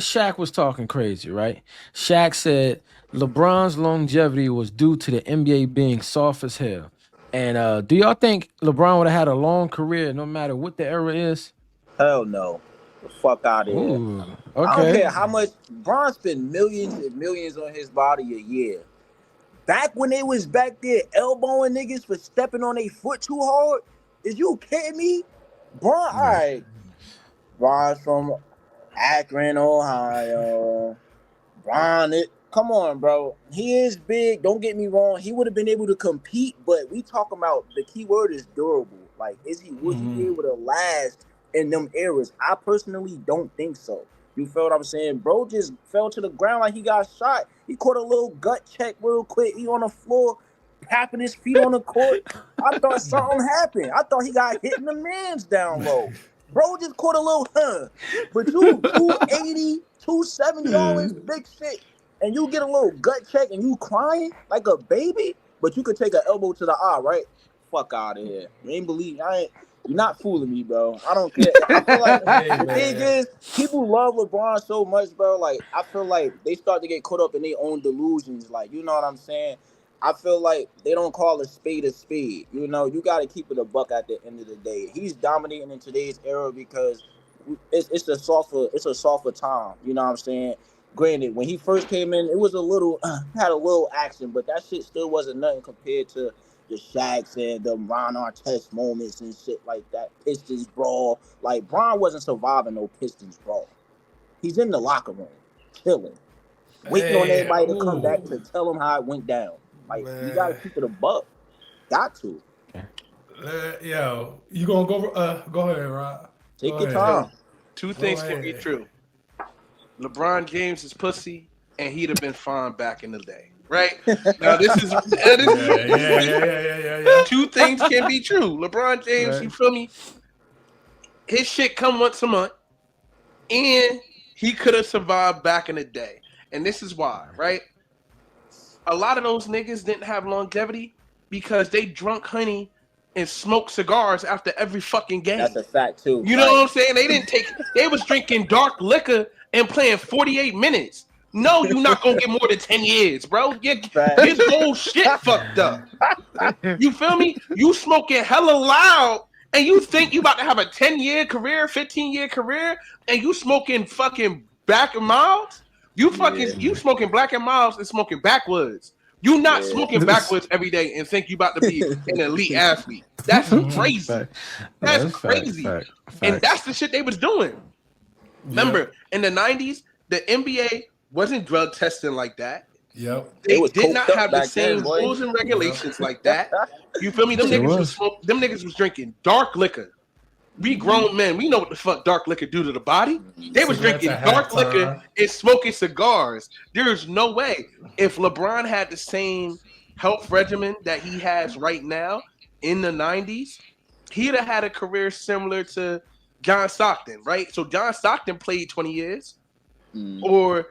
Shaq was talking crazy, right? Shaq said LeBron's longevity was due to the NBA being soft as hell. And do y'all think LeBron would have had a long career no matter what the era is? Hell no. The fuck out of here. Ooh, I don't okay. care how much Bron spent millions and millions on his body a year. Back when they was back there elbowing niggas for stepping on their foot too hard, is you kidding me? Bron, all Yeah. right. Bron's from Akron, Ohio. Bron, come on, bro. He is big. Don't get me wrong. He would have been able to compete, but we talking about the key word is durable. Like, would he be Mhm. able to last in them eras? I personally don't think so. You feel what I'm saying? Bro just fell to the ground like he got shot. He caught a little gut check real quick. He on the floor, tapping his feet on the court. I thought something happened. I thought he got hit in the man's down low. Bro just caught a little But you 280, 270 always big shit. And you get a little gut check and you crying like a baby, but you could take an elbow to the eye, right? Fuck out of here. You ain't believe I ain't you're not fooling me, bro. I don't care. I feel like Hey the thing man. is, people love LeBron so much, bro. Like, I feel like they start to get caught up in their own delusions. Like, you know what I'm saying? I feel like they don't call a spade a spade. You know, you got to keep it a buck at the end of the day. He's dominating in today's era because it's a softer time. You know what I'm saying? Granted, when he first came in, it was a little had a little action, but that shit still wasn't nothing compared to the Shaqs and the Ron Artest moments and shit like that. Pistons brawl. Like, Bron wasn't surviving no Pistons brawl. He's in the locker room, chilling, waiting on Hey, everybody to come back ooh, to tell him how it went down. Like, you got to man. keep it a buck. Got to. Yo, you gonna go ahead, Rob. Take Go your ahead. time. Yo, two Go things can be ahead. true. LeBron James is pussy, and he'd have been fine back in the day, right? Now Yeah, this yeah, is yeah, yeah, yeah, yeah, yeah. two things can be true. LeBron James, you Right. feel me? His shit come once a month, and he could have survived back in the day. And this is why, right? A lot of those niggas didn't have longevity because they drunk honey and smoked cigars after every fucking That's game. a fact, too. You know Right. what I'm saying? They was drinking dark liquor and playing 48 minutes. No, you're not gonna get more than 10 years, bro. Fact. His whole shit fucked up. You feel me? You smoking hella loud and you think you about to have a 10-year career, 15-year career, and you smoking fucking Black and Miles? Yeah. You smoking Black and Miles and smoking backwoods. You not Yeah. smoking backwoods every day and think you about to be an elite athlete. That's crazy. Fact. That's That's fact. crazy. Fact. And Facts. that's the shit they was doing. Yep, Remember, in the 90s, the NBA wasn't drug testing like that. yep, They They was did coked not up have the back then, same boy. rules and yep. regulations like that. You feel me? Sure was. Them niggas was drinking dark liquor. We Mhm. grown men, we know what the fuck dark liquor do to the body. They was Cigarettes drinking at dark liquor halftime. and smoking cigars. There's no way if LeBron had the same health regimen that he has right now in the 90s, he'd have had a career similar to John Stockton, right? So John Stockton played 20 years, Mm. or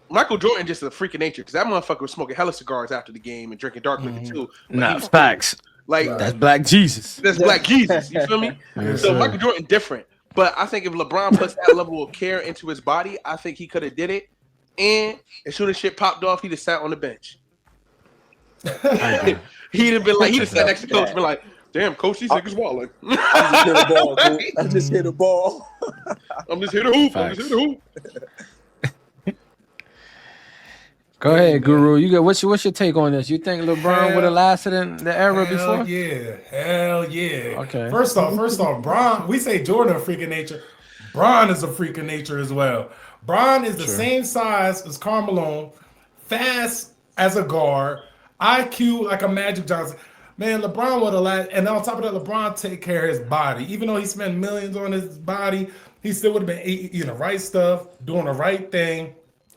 Michael Jordan just a freak of nature because that motherfucker was smoking hella cigars after the game and drinking dark liquor Hmm. too, but he Nah, was cool. facts. Like Right. That's Black Jesus. that's Black Jesus. You feel me? Yes, So Yeah. Michael sir. Jordan different. But I think if LeBron puts that level of care into his body, I think he could have did it. And as soon as shit popped off, he'd have sat on the bench. I agree. He'd have been like, he'd have sat next to coach, and That. been like, "Damn, coach, these I, niggas walling. I'm just hit a ball, bro. I just hit a ball. I'm just here to hoop. I'm just here Facts. to hoop." Go Hey ahead, man. Guru. You got what's your take on this? You think LeBron would have Hell, lasted in the era hell before? yeah, hell yeah. Okay. First off, Bron. We say Jordan a freak of nature. Bron is a freak of nature as well. Bron is the Sure. same size as Carmelo, fast as a guard, IQ like a Magic Johnson. Man, LeBron would have last, and on top of that, LeBron take care of his body. Even though he spent millions on his body, he still would have been eating the right stuff, doing the right thing,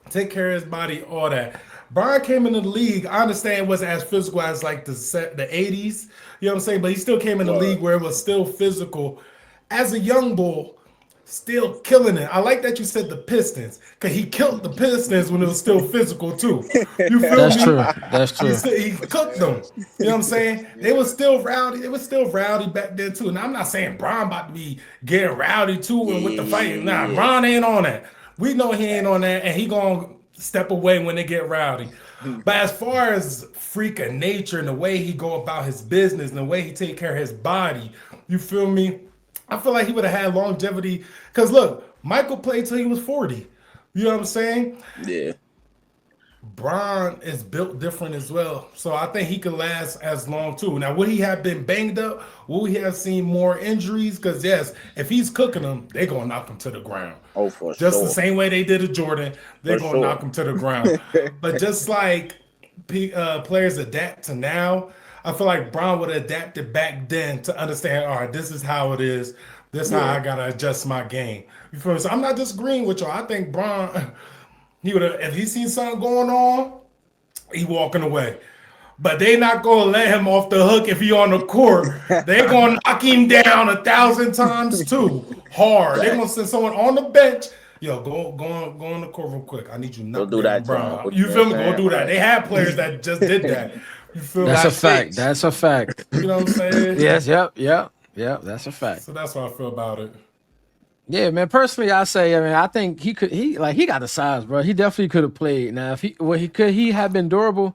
take care of his body, all that. Brian came into the league. I understand it wasn't as physical as like the 80's, you know what I'm saying? But he still came in the Word. league where it was still physical. As a young bull, still killing it. I like that you said the Pistons, because he killed the Pistons when it was still physical too. You feel That's me? true. That's true. He cooked them. You know what I'm saying? They was still rowdy. They was still rowdy back then too. Now I'm not saying Bron about to be getting rowdy too Yeah, and with yeah, the yeah, fighting. yeah, Nah, yeah, yeah. Bron ain't on that. We know he ain't on that, and he gonna step away when they get rowdy. But as far as freak of nature and the way he go about his business and the way he take care of his body, you feel me? I feel like he would have had longevity. Cause look, Michael played till he was 40. You know what I'm saying? Yeah. Bron is built different as well. So I think he could last as long too. Now, would he have been banged up? Will he have seen more injuries? Because yes, if he's cooking them, they're gonna knock him to the ground. Oh, for Just sure. the same way they did to Jordan, they're For gonna sure. knock him to the ground. But just like players adapt to now, I feel like Bron would have adapted back then to understand, all right, this is how it is. This is how I gotta adjust my game. You feel me? So I'm not disagreeing with y'all. I think Bron, he would have, if he seen something going on, he walking away. But they not gonna let him off the hook if he on the court. They gonna knock him down 1,000 times too hard. They gonna send someone on the bench. Yo, go on the court real quick. I need you to knock do that, Bron. John. You feel me? Yeah, Go do that. They have players that just did that. You feel me? That's a fact. That's a fact. You know what I'm saying? Yes. Yep. That's a fact. So that's what I feel about it. Yeah, man. Personally, I say, I think he could. He got the size, bro. He definitely could have played. Now, if he have been durable.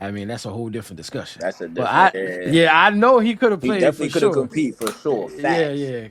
I mean, that's a whole different discussion. That's a But different. I know he could have He played. definitely for could have sure. compete for sure. Yeah, Facts. yeah.